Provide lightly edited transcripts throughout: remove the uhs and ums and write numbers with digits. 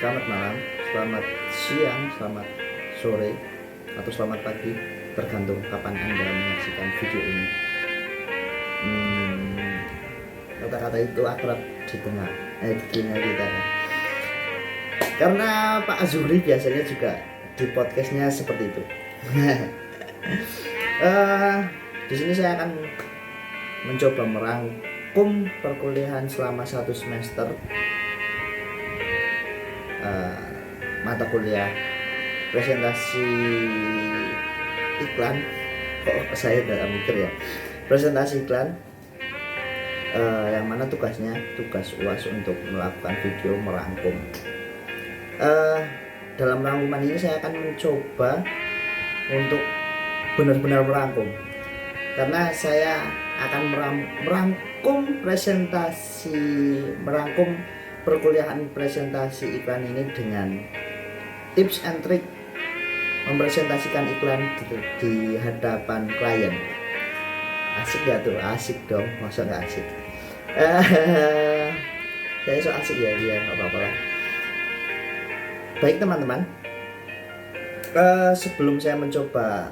Selamat malam, selamat siang, selamat sore, atau selamat pagi, tergantung kapan Anda menyaksikan video ini. Kata-kata itu akrab di tengah di telinga kita kan. Karena Pak Azuri biasanya juga di podcastnya seperti itu. Di sini saya akan mencoba merangkum perkuliahan selama 1 semester mata kuliah presentasi iklan. Kok saya tidak mikir ya, presentasi iklan, yang mana tugas UAS untuk melakukan video merangkum. Dalam rangkuman ini saya akan mencoba untuk benar-benar merangkum, karena saya akan merangkum perkuliahan presentasi iklan ini dengan tips and trick mempresentasikan iklan di hadapan klien. Asik gak tuh? Asik dong, masa gak asik? Saya so asik ya, dia gak apa-apa lah. Baik teman-teman, sebelum saya mencoba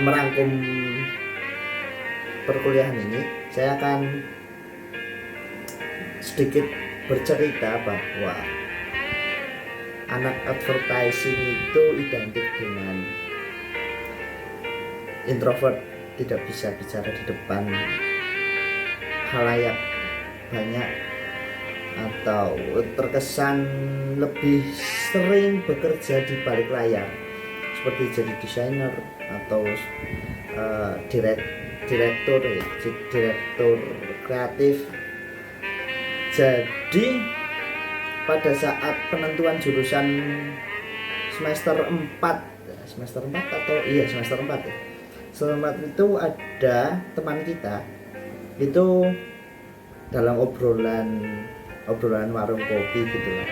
merangkum perkuliahan ini, saya akan sedikit bercerita bahwa anak advertising itu identik dengan introvert, tidak bisa bicara di depan khalayak banyak, atau terkesan lebih sering bekerja di balik layar seperti jadi desainer atau direktur kreatif. Jadi pada saat penentuan jurusan semester 4 atau semester 4 ya. Semester 4 itu ada teman kita itu dalam obrolan warung kopi gitu lah.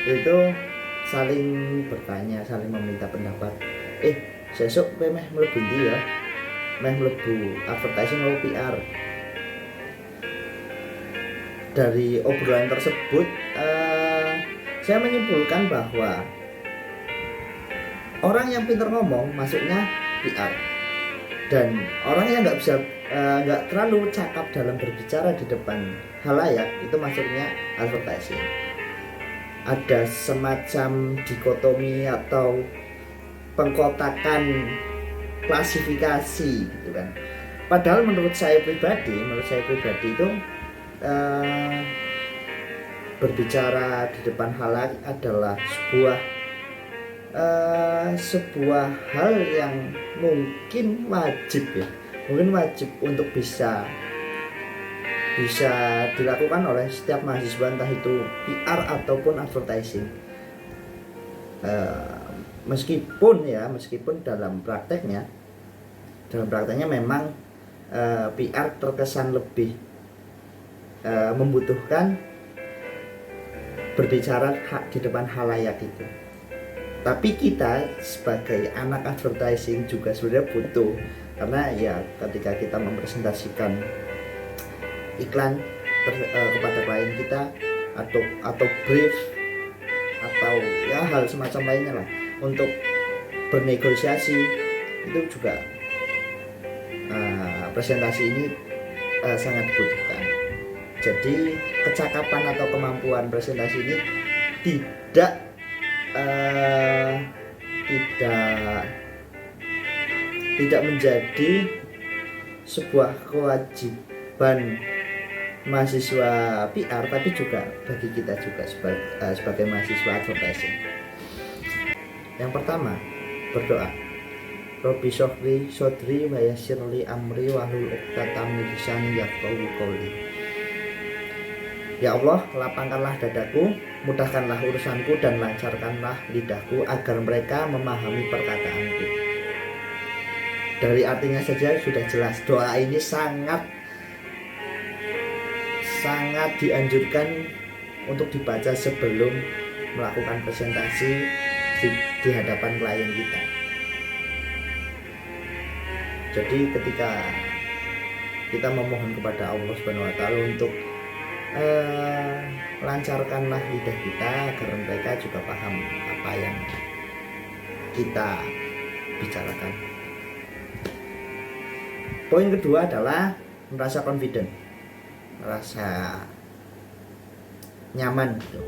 Itu saling bertanya, saling meminta pendapat. Sesuk kowe meh mlebu ndi ya? Meh mlebu advertising atau PR? Dari obrolan tersebut saya menyimpulkan bahwa orang yang pintar ngomong masuknya PR, dan orang yang nggak terlalu cakap dalam berbicara di depan halayak itu masuknya advertising. Ada semacam dikotomi atau pengkotakan klasifikasi gitu kan. Padahal menurut saya pribadi itu berbicara di depan halayak adalah sebuah hal yang mungkin wajib untuk bisa dilakukan oleh setiap mahasiswa, entah itu PR ataupun advertising. Meskipun dalam prakteknya memang PR terkesan lebih membutuhkan berbicara di depan halayak itu. Tapi kita sebagai anak advertising juga sebenarnya butuh, karena ya ketika kita mempresentasikan iklan kepada klien kita atau brief atau ya hal semacam lainnya lah untuk bernegosiasi, itu juga presentasi ini sangat dibutuhkan. Jadi kecakapan atau kemampuan presentasi ini tidak menjadi sebuah kewajiban mahasiswa PR, tapi juga bagi kita juga sebagai mahasiswa advertising. Yang pertama, berdoa. Robbi sholli sodri wa yassirli amri wahlul 'uqdatam min lisani yafqahu qawli. Ya Allah, lapangkanlah dadaku, mudahkanlah urusanku, dan lancarkanlah lidahku agar mereka memahami perkataanku. Dari artinya saja sudah jelas, doa ini sangat dianjurkan untuk dibaca sebelum melakukan presentasi di hadapan klien kita. Jadi ketika kita memohon kepada Allah Subhanahu wa Ta'ala untuk eh, lancarkanlah lidah kita agar mereka juga paham apa yang kita bicarakan. Poin kedua adalah merasa confident, merasa nyaman gitu,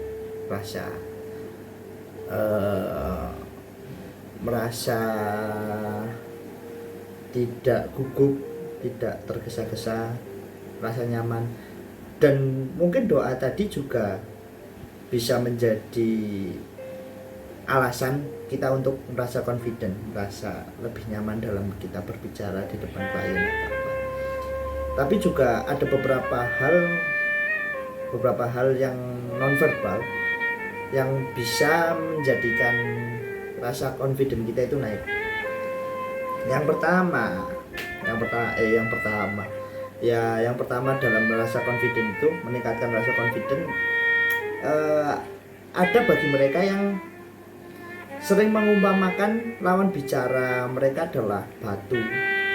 merasa tidak gugup, tidak tergesa-gesa, merasa nyaman. Dan mungkin doa tadi juga bisa menjadi alasan kita untuk merasa confident, merasa lebih nyaman dalam kita berbicara di depan klien atau apa. Tapi juga ada beberapa hal yang nonverbal yang bisa menjadikan rasa confident kita itu naik. Yang pertama dalam merasa confident itu, meningkatkan rasa confident, ada bagi mereka yang sering mengumpamakan lawan bicara mereka adalah batu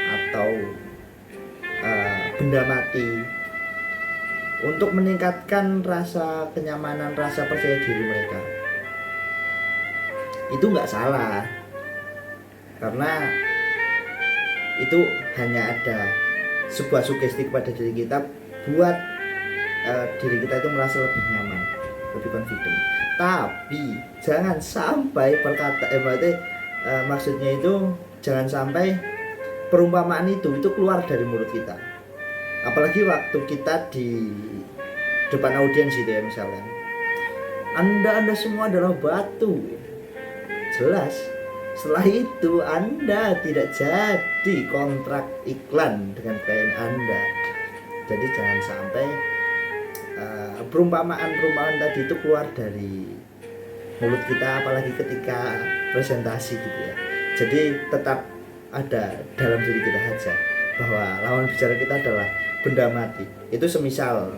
atau benda mati. Untuk meningkatkan rasa kenyamanan, rasa percaya diri mereka, itu nggak salah, karena itu hanya ada sebuah sugesti kepada diri kita buat diri kita itu merasa lebih nyaman, lebih confident. Tapi jangan sampai maksudnya itu jangan sampai perumpamaan itu keluar dari mulut kita. Apalagi waktu kita di depan audiens gitu ya, misalnya Anda semua adalah batu. Jelas setelah itu Anda tidak jadi kontrak iklan dengan klien Anda. Jadi jangan sampai perumpamaan tadi itu keluar dari mulut kita, apalagi ketika presentasi gitu ya. Jadi tetap ada dalam diri kita saja bahwa lawan bicara kita adalah benda mati. Itu semisal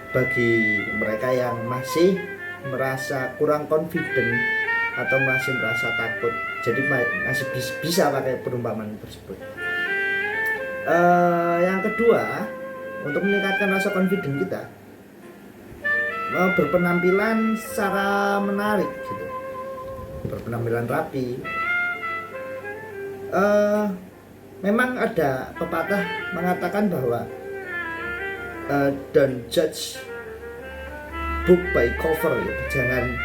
bagi mereka yang masih merasa kurang confident atau masih merasa takut, jadi masih bisa pakai perumpamaan tersebut. Yang kedua, untuk meningkatkan rasa confident kita, berpenampilan secara menarik gitu, berpenampilan rapi. Memang ada pepatah mengatakan bahwa don't judge book by cover gitu. Jangan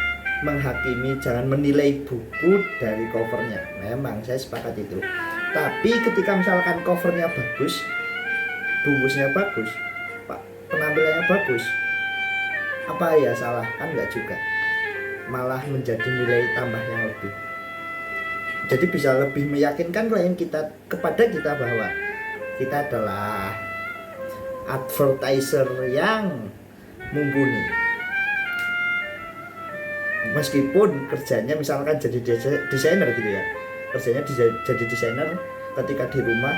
menghakimi, jangan menilai buku dari covernya. Memang saya sepakat itu. Tapi ketika misalkan covernya bagus, bungkusnya bagus, penampilannya bagus, apa ya salah? Kan enggak juga. Malah menjadi nilai tambah yang lebih. Jadi bisa lebih meyakinkan klien kita kepada kita bahwa kita adalah advertiser yang mumpuni. Meskipun kerjanya misalkan jadi desainer gitu ya, kerjanya jadi desainer, ketika di rumah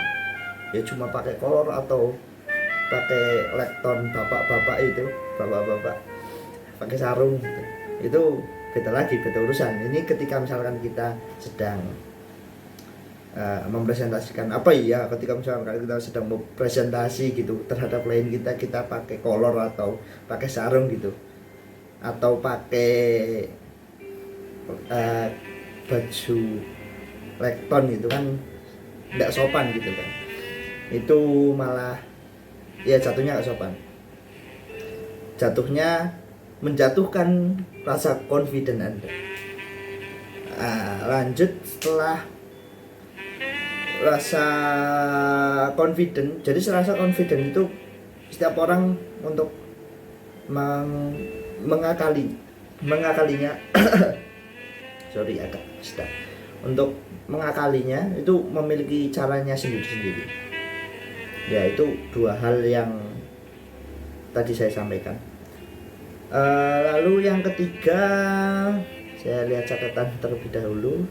ya cuma pakai kolor atau pakai lekton bapak-bapak pakai sarung gitu. Itu beda urusan. Ini ketika misalkan kita sedang mempresentasikan ketika misalkan kita sedang mempresentasi gitu terhadap klien kita pakai kolor atau pakai sarung gitu, atau pakai baju lekton gitu kan tidak sopan gitu kan. Itu malah ya jatuhnya nggak sopan, jatuhnya menjatuhkan rasa confident Anda. Lanjut, setelah rasa confident, jadi rasa confident itu setiap orang untuk mengakalinya untuk mengakalinya itu memiliki caranya sendiri-sendiri. Ya, itu dua hal yang tadi saya sampaikan. Lalu yang ketiga, saya lihat catatan terlebih dahulu.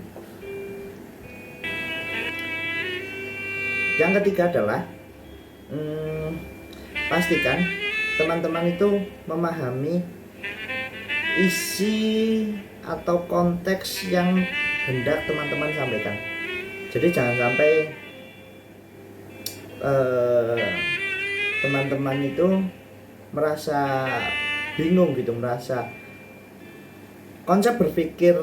Yang ketiga adalah pastikan teman-teman itu memahami isi atau konteks yang hendak teman-teman sampaikan. Jadi jangan sampai teman-teman itu merasa bingung gitu, merasa konsep berpikir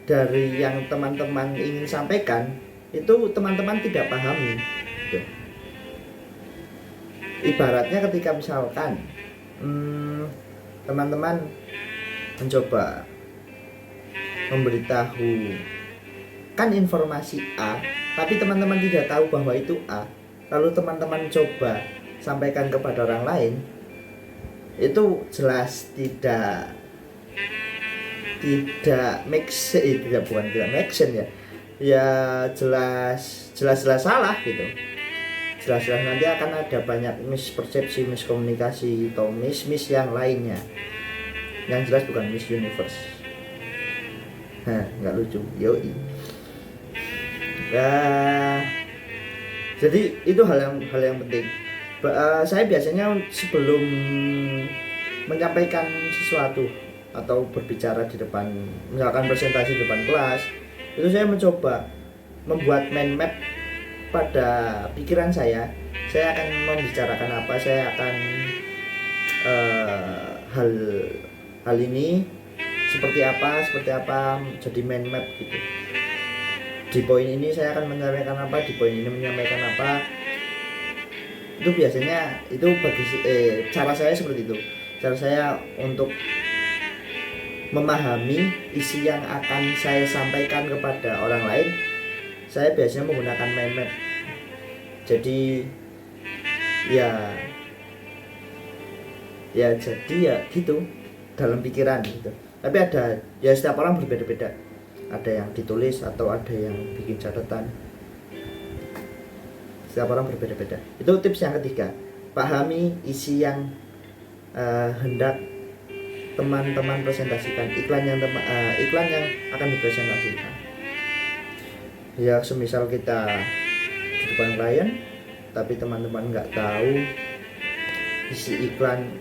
dari yang teman-teman ingin sampaikan itu teman-teman tidak pahami gitu. Ibaratnya ketika misalkan teman-teman mencoba memberitahu kan informasi A, tapi teman-teman tidak tahu bahwa itu A, lalu teman-teman coba sampaikan kepada orang lain, itu jelas tidak make sense, tidak make sense ya. Ya jelas salah gitu. Jelas nanti akan ada banyak mispersepsi, miskomunikasi atau miss yang lainnya. Yang jelas bukan Miss Universe. Nggak lucu. Yoi. Ya, jadi itu hal yang penting. Saya biasanya sebelum menyampaikan sesuatu atau berbicara di depan, misalkan presentasi di depan kelas, itu saya mencoba membuat mind map pada pikiran saya akan membicarakan apa, saya akan hal ini seperti apa, jadi mind map gitu. Di poin ini saya akan menyampaikan apa, di poin ini menyampaikan apa. Itu biasanya itu bagi cara saya seperti itu. Cara saya untuk memahami isi yang akan saya sampaikan kepada orang lain, saya biasanya menggunakan mind map. Jadi ya jadi ya gitu dalam pikiran gitu. Tapi ada ya, setiap orang berbeda-beda. Ada yang ditulis atau ada yang bikin catatan. Setiap orang berbeda-beda. Itu tips yang ketiga. Pahami isi yang hendak teman-teman presentasikan, iklan yang akan dipresentasikan. Ya semisal kita di depan klien, tapi teman-teman nggak tahu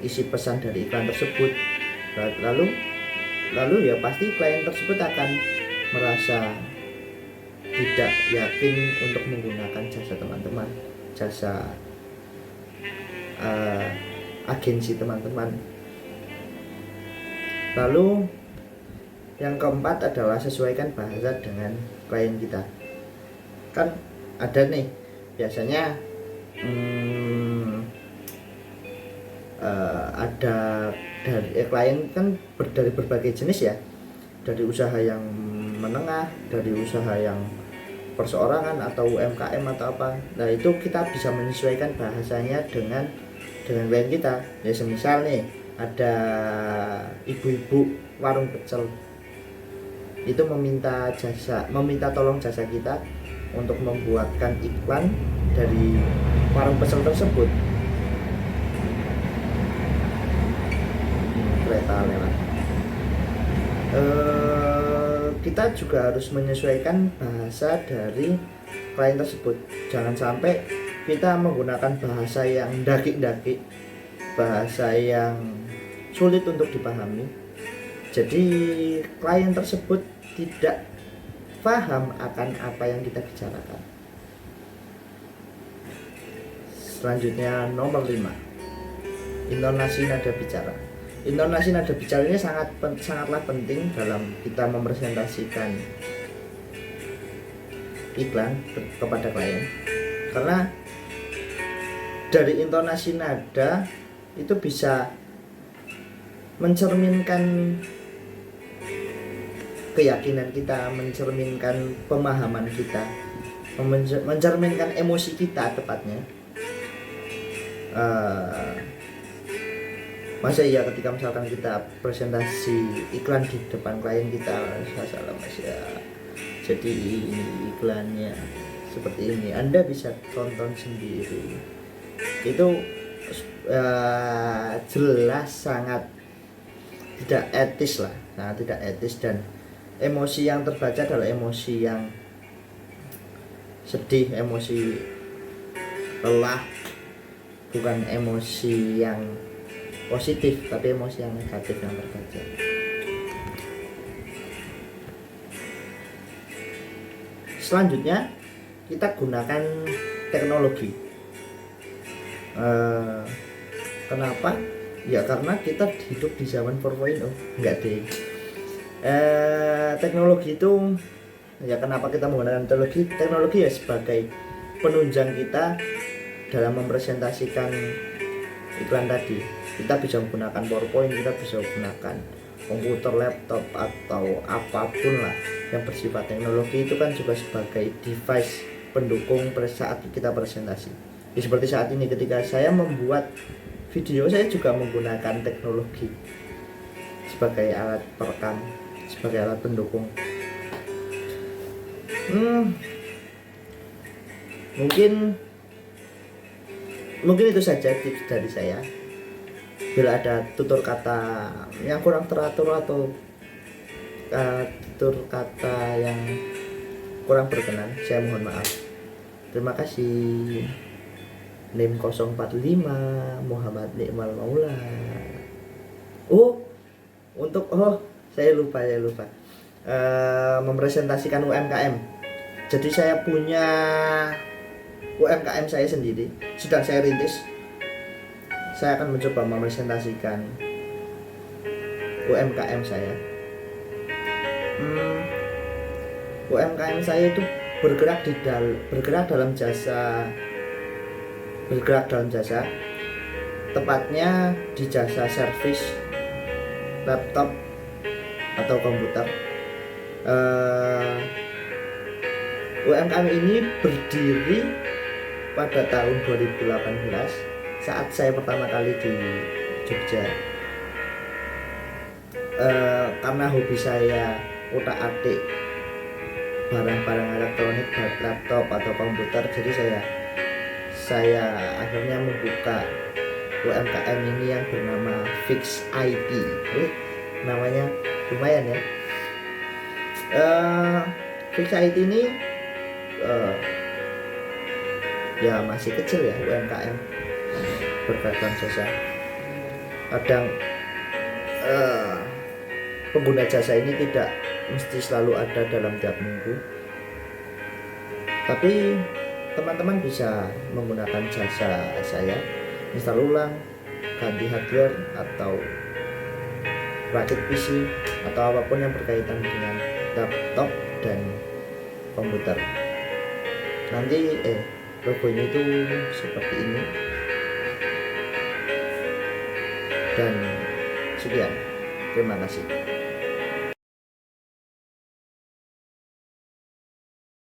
isi pesan dari iklan tersebut, lalu ya pasti klien tersebut akan merasa tidak yakin untuk menggunakan jasa teman-teman, jasa agensi teman-teman. Lalu yang keempat adalah sesuaikan bahasa dengan klien kita. Kan ada nih biasanya ada dari klien kan dari berbagai jenis ya, dari usaha yang menengah, dari usaha yang perseorangan atau UMKM atau apa. Nah itu kita bisa menyesuaikan bahasanya dengan klien kita. Ya semisal nih ada ibu-ibu warung pecel, itu meminta tolong jasa kita untuk membuatkan iklan dari warung pecel tersebut. Kereta lewat. Kita juga harus menyesuaikan bahasa dari klien tersebut. Jangan sampai kita menggunakan bahasa yang daki-daki, bahasa yang sulit untuk dipahami. Jadi klien tersebut tidak paham akan apa yang kita bicarakan. Selanjutnya nomor 5, intonasi nada bicara. Intonasi nada bicara ini sangatlah penting dalam kita mempresentasikan iklan kepada klien, karena dari intonasi nada itu bisa mencerminkan keyakinan kita, mencerminkan pemahaman kita, mencerminkan emosi kita tepatnya. Masa iya ketika misalkan kita presentasi iklan di depan klien kita, salah mas ya, jadi ini iklannya seperti ini, Anda bisa tonton sendiri. Itu jelas sangat tidak etis lah, sangat tidak etis, dan emosi yang terbaca adalah emosi yang sedih, emosi lelah, bukan emosi yang positif, tapi emosi yang negatif yang terbaca. Selanjutnya kita gunakan teknologi. Eh, kenapa? Ya karena kita hidup di zaman 4.0. Enggak deh. Teknologi itu, ya kenapa kita menggunakan teknologi ya sebagai penunjang kita dalam mempresentasikan iklan tadi. Kita bisa menggunakan PowerPoint, kita bisa menggunakan komputer, laptop, atau apapun lah yang bersifat teknologi. Itu kan juga sebagai device pendukung saat kita presentasi. Ya, seperti saat ini ketika saya membuat video, saya juga menggunakan teknologi sebagai alat perekam, sebagai alat pendukung. Mungkin itu saja tips dari saya. Bila ada tutur kata yang kurang teratur atau tutur kata yang kurang berkenan, saya mohon maaf. Terima kasih. NIM 045 Muhammad Nikmal Maula. Saya lupa mempresentasikan UMKM. Jadi saya punya UMKM saya sendiri, sedang saya rintis. Saya akan mencoba mempresentasikan UMKM saya. UMKM saya itu bergerak dalam jasa, tepatnya di jasa servis laptop atau komputer. UMKM ini berdiri pada tahun 2018 saat saya pertama kali di Jogja. Karena hobi saya utak-atik barang-barang elektronik, laptop atau komputer, jadi saya akhirnya membuka UMKM ini yang bernama Fix IT. Namanya lumayan ya. Fix IT ini ya masih kecil ya, UMKM berbagai jasa. Kadang pengguna jasa ini tidak mesti selalu ada dalam tiap minggu, tapi teman-teman bisa menggunakan jasa saya, install ulang, ganti hardware, atau rakit PC, atau apapun yang berkaitan dengan laptop dan komputer. Nanti logonya itu seperti ini. Dan sekian, terima kasih.